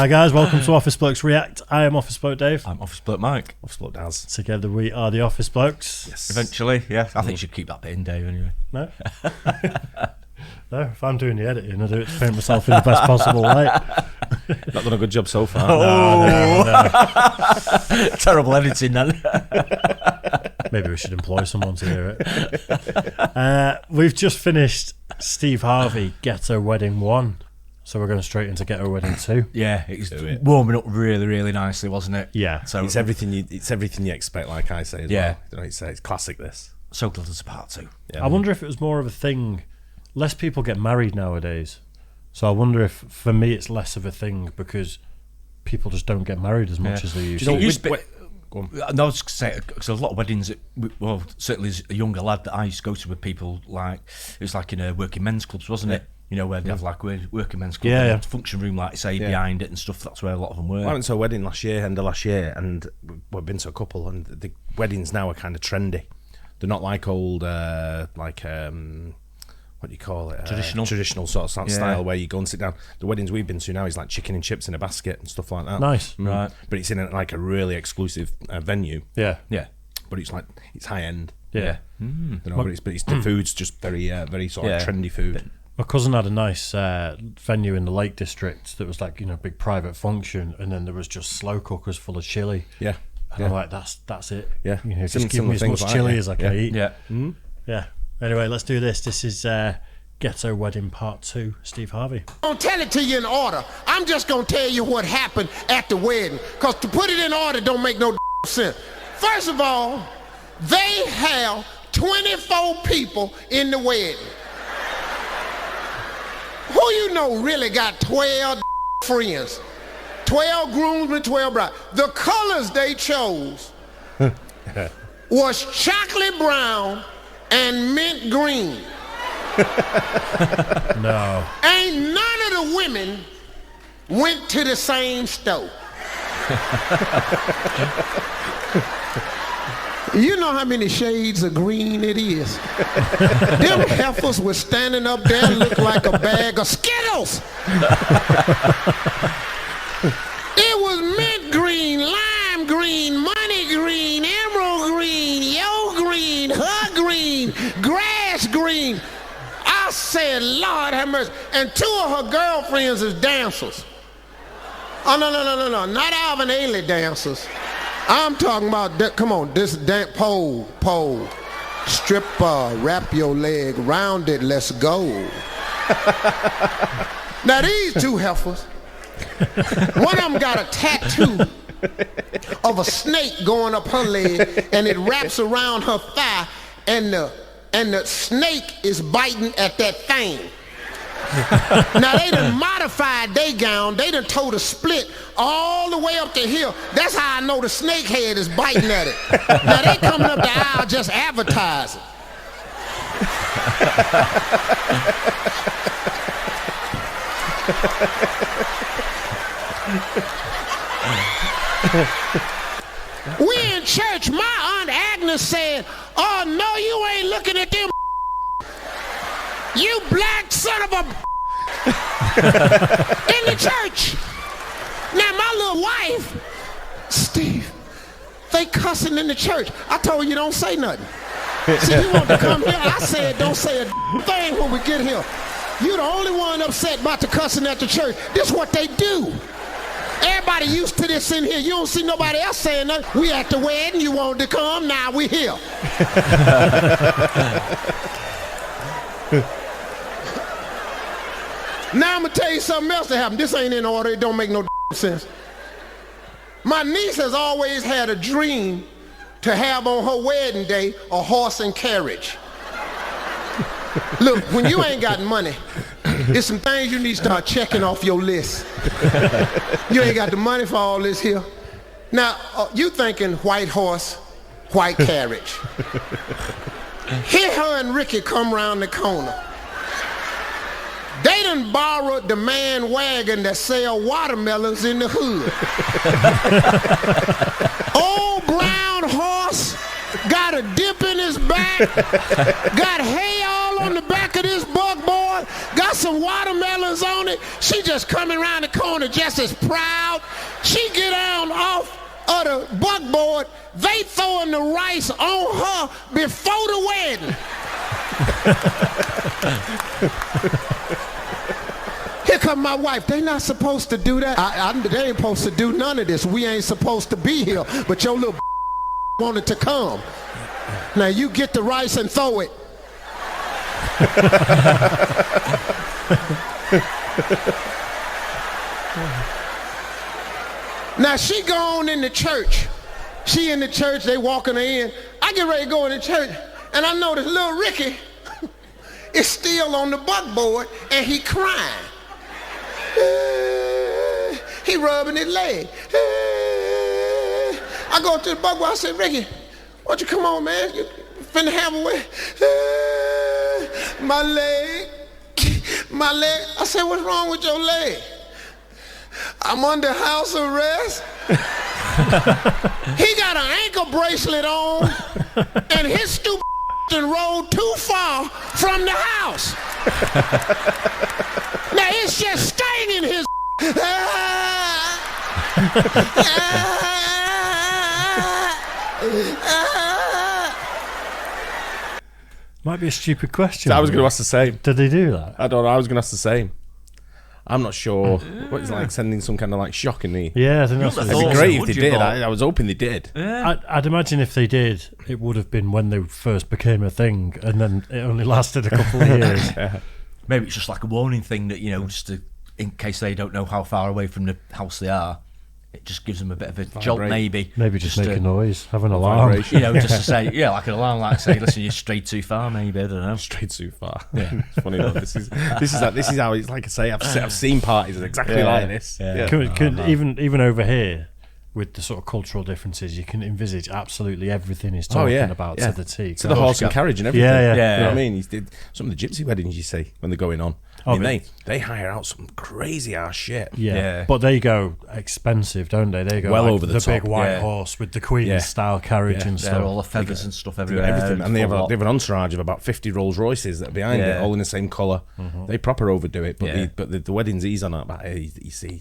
guys, welcome to Office Blokes React. I am Office Bloke Dave. I'm Office Bloke Mike. Office Bloke Daz. Together we are the Office Blokes. Yes. Eventually, yeah. I think you should keep that bit in, Dave, anyway. No? No, if I'm doing the editing, I do it to paint myself in the best possible light. Not done a good job so far. No. Terrible editing, then. Maybe we should employ someone to hear it. We've just finished Steve Harvey, Ghetto Wedding 1. So we're going straight into Ghetto Wedding 2. Yeah, it was warming up really, really nicely, wasn't it? Yeah. So it's everything you expect, like I say as well. You know, it's classic, this. So glad it's a part 2. Yeah. I wonder if it was more of a thing. Less people get married nowadays. So I wonder if, for me, it's less of a thing because people just don't get married as much as they used to. Go on. No, I was going to say, because a lot of weddings, well, certainly as a younger lad that I used to go to with people, like, it was like in working men's clubs, wasn't it? You know, where they have like working men's club, and function room, like say, behind it and stuff. That's where a lot of them were. I went to a wedding end of last year, and we've been to a couple, and the weddings now are kind of trendy. They're not like old, what do you call it? Traditional sort of style where you go and sit down. The weddings we've been to now is like chicken and chips in a basket and stuff like that. Nice. Right. But it's in like a really exclusive venue. Yeah. But it's high end. Yeah. You know, but the food's just very sort of trendy food. My cousin had a nice venue in the Lake District that was like, you know, big private function, and then there was just slow cookers full of chili. Yeah. And I'm like, that's it. Yeah. You know, just give me as much chili as I can eat. Yeah. Yeah. Anyway, let's do this. This is Ghetto Wedding Part 2, Steve Harvey. I'm gonna tell it to you in order. I'm just gonna tell you what happened at the wedding, because to put it in order don't make no sense. First of all, they have 24 people in the wedding. Who you know really got 12 friends? 12 groomsmen, 12 brides. The colors they chose was chocolate brown and mint green. No. Ain't none of the women went to the same store. You know how many shades of green it is? Them heifers were standing up there look like a bag of Skittles. It was mint green, lime green, money green, emerald green, yo green, her green, grass green. I said, Lord have mercy. And 2 of her girlfriends is dancers. Oh, no, not Alvin Ailey dancers. I'm talking about, come on, this dance, pole, stripper, wrap your leg round it, let's go. Now these 2 heifers, one of them got a tattoo of a snake going up her leg, and it wraps around her thigh, and the snake is biting at that thing. Now they done modified their gown. They done told a split all the way up the hill. That's how I know the snake head is biting at it. Now they coming up the aisle just advertising. We in church. My Aunt Agnes said, "Oh no, you ain't looking at them. You black son of a in the church." Now my little wife, Steve, they cussing in the church. I told you don't say nothing. See, you want to come here? I said don't say a thing when we get here. You the only one upset about the cussing at the church. This is what they do. Everybody used to this in here. You don't see nobody else saying nothing. We at the wedding. You wanted to come. Now we here. Now I'm going to tell you something else that happened. This ain't in order. It don't make no sense. My niece has always had a dream to have on her wedding day a horse and carriage. Look, when you ain't got money, there's some things you need to start checking off your list. You ain't got the money for all this here. Now, you thinking white horse, white carriage. Here her and Ricky come around the corner. They done borrowed the man wagon that sell watermelons in the hood. Old brown horse, got a dip in his back, got hay all on the back of this buckboard, got some watermelons on it. She just coming around the corner corner just as proud. She get down off of the buckboard. They throwing the rice on her before the wedding. Here come my wife. They not supposed to do that. They ain't supposed to do none of this. We ain't supposed to be here. But your little wanted to come. Now you get the rice and throw it. Now she gone in the church. She in the church, they walking her in. I get ready to go in the church, and I notice little Ricky is still on the buckboard, and he crying. He rubbing his leg. I go to the buckboard, I said, Ricky, why don't you come on, man? You finna have a way. My leg. I said, what's wrong with your leg? I'm under house arrest. He got an ankle bracelet on, and his stupid rolled too far from the house. Now it's just staying in his. Might be a stupid question. I was going to ask the same. Did they do that? I don't know. I was going to ask the same. I'm not sure. What is like sending some kind of like shock in the. Yeah, I think that's It'd be great if they did. I was hoping they did. Yeah. I'd imagine if they did, it would have been when they first became a thing, and then it only lasted a couple of years. Maybe it's just like a warning thing that, just in case they don't know how far away from the house they are. It just gives them a bit of a jolt, maybe. Maybe just make a noise, have an alarm. Just to say, like an alarm, like say, listen, you're strayed too far, maybe. I don't know. Straight too far. Yeah, it's funny. Though. This is how it's like. I say, I've seen parties exactly like this. Yeah. Even over here, with the sort of cultural differences, you can envisage absolutely everything he's talking about to the T. To the horse and carriage and everything. Yeah. You know what I mean? He did some of the gypsy weddings you see when they're going on. I mean, they hire out some crazy ass shit. Yeah. But they go expensive, don't they? They go well like over the top. Big white horse with the Queen style carriage and stuff. All the feathers and stuff everywhere. Everything. And they have an entourage of about 50 Rolls Royces that are behind it, all in the same colour. Mm-hmm. They proper overdo it, but the weddings he's on about, you see,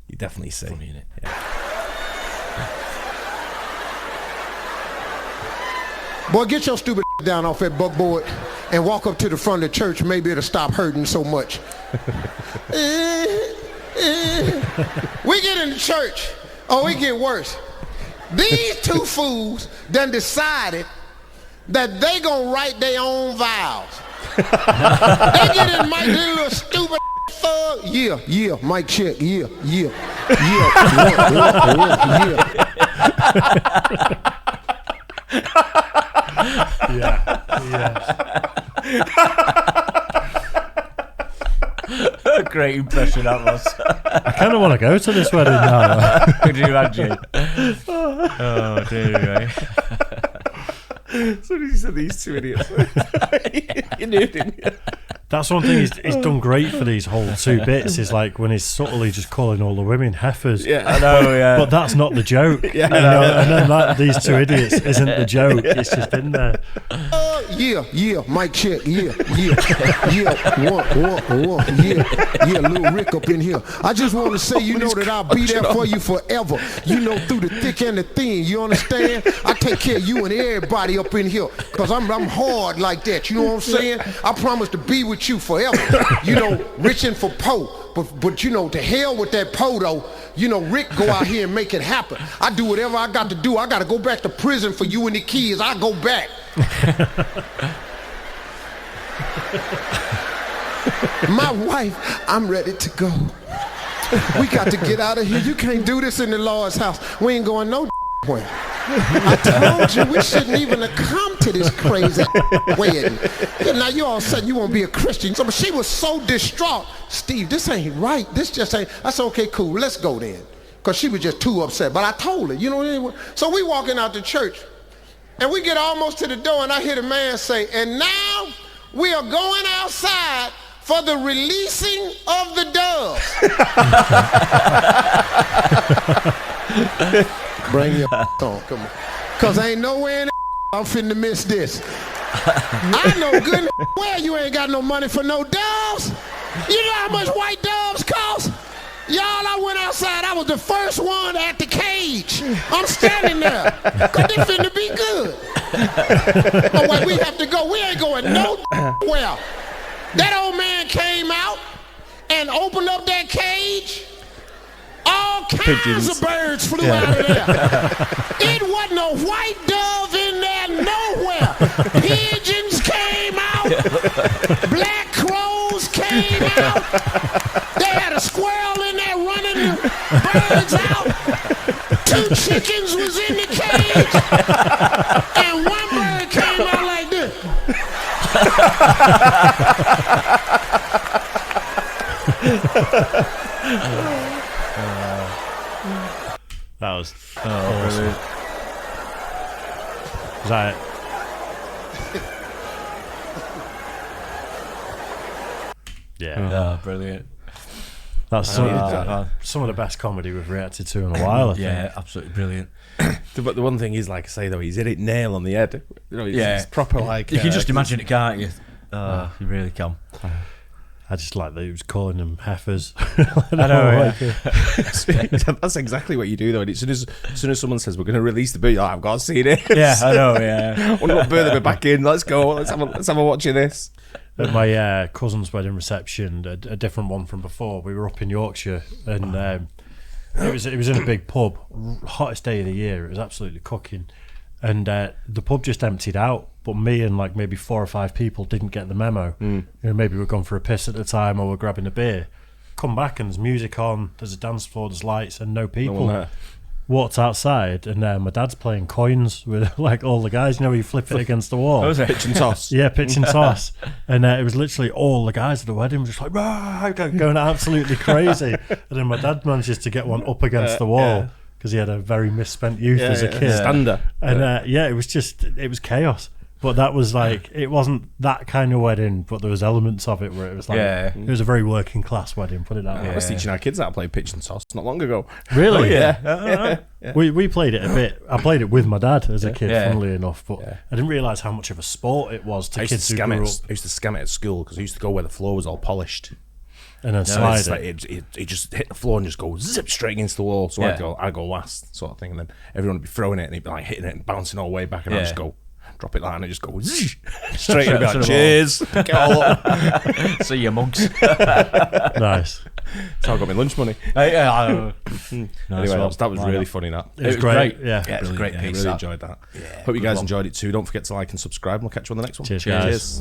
you definitely see. Funny, innit? Boy, get your stupid down off that buckboard and walk up to the front of the church. Maybe it'll stop hurting so much. We get in the church. Oh, it get worse. These two fools done decided that they gonna write their own vows. They get in Mike, this little stupid thug. Yeah, Mike check. Yeah. Great impression that was. I kind of want to go to this wedding now. Could you imagine? Oh dear. So he said these two idiots. You knew, didn't you? That's one thing he's done great for these whole two bits, is like when he's subtly just calling all the women heifers. Yeah, I know, But that's not the joke. And then these two idiots isn't the joke. It's just in there. Yeah, Mike check. Yeah. One. Yeah, little Rick up in here. I just want to say, that I'll be there for you forever. Through the thick and the thin. You understand? I take care of you and everybody up in here, because I'm hard like that. You know what I'm saying? I promise to be with you forever. Reaching for Poe. But to hell with that Poe though. Rick go out here and make it happen. I do whatever I got to do. I got to go back to prison for you and the kids. I go back. My wife, I'm ready to go. We got to get out of here. You can't do this in the Lord's house. We ain't going no way. I told you we shouldn't even have come to this crazy wedding. Now you all of a sudden you won't be a Christian. So she was so distraught. Steve, this ain't right. This just ain't. I said, okay, cool, let's go then. Because she was just too upset. But I told her, So we walking out the church. And we get almost to the door, and I hear the man say, and now we are going outside for the releasing of the doves. Bring your on, come on. Because ain't nowhere in the I'm finna miss this. I know good and well you ain't got no money for no doves. You know how much white doves cost? Y'all, I went outside. I was the first one at the cage. I'm standing there. Cause this finna be good. Oh, wait, we have to go. We ain't going nowhere. That old man came out and opened up that cage. All kinds of birds flew out of there. It wasn't a white dove in there nowhere. Pigeons came out. Black crows came out. They had a squirrel in there running the birds out. 2 chickens was in the cage. And 1 bird came out like this. That was awesome. Was that it? Yeah. Brilliant. That's some of the best comedy we've reacted to in a while, I think. Yeah, absolutely brilliant. But the one thing is, like I say though, he's hit it nail on the head. You know, it's proper like. You can just imagine it, can't you? You really can. I just like that he was calling them heifers. I know. That's exactly what you do though. And as soon as someone says we're going to release the bird, you're like, I've got to see this. Yeah, I know. Yeah. I wonder what bird they're back in. Let's go. Let's have a watch of this. At my cousin's wedding reception, a different one from before, we were up in Yorkshire, and it was in a big pub, hottest day of the year. It was absolutely cooking, and the pub just emptied out. But me and like maybe 4 or 5 people didn't get the memo. You know, maybe we're gone for a piss at the time, or we're grabbing a beer. Come back and there's music on, there's a dance floor, there's lights, and no people. No one there. Walked outside, and my dad's playing coins with like all the guys. You know, you flip it against the wall. Was it? Pitch and toss. Yeah, pitch and toss. And it was literally all the guys at the wedding were just like, rah, going absolutely crazy. And then my dad manages to get one up against the wall because he had a very misspent youth as a kid. Stander. And it was chaos. But that was like, it wasn't that kind of wedding, but there was elements of it where it was like, it was a very working class wedding, put it that way. I was teaching our kids how to play pitch and toss not long ago. Really? Yeah. We played it a bit. I played it with my dad as a kid, funnily enough, but I didn't realise how much of a sport it was to kids who grew up. I used to scam it at school because I used to go where the floor was all polished. And then slide it. Like it just hit the floor and just go zip straight against the wall. So I'd go last, sort of thing. And then everyone would be throwing it and he'd be like hitting it and bouncing all the way back. And I'd just go, drop it like that and it just go straight and be like, cheers. Get all up. See you, monks. Nice. That's how I got my lunch money. Anyway, that was really funny. That it was great. Yeah, it was a great piece. Really enjoyed that. Hope you guys enjoyed it too. Don't forget to like and subscribe. We'll catch you on the next one. Cheers.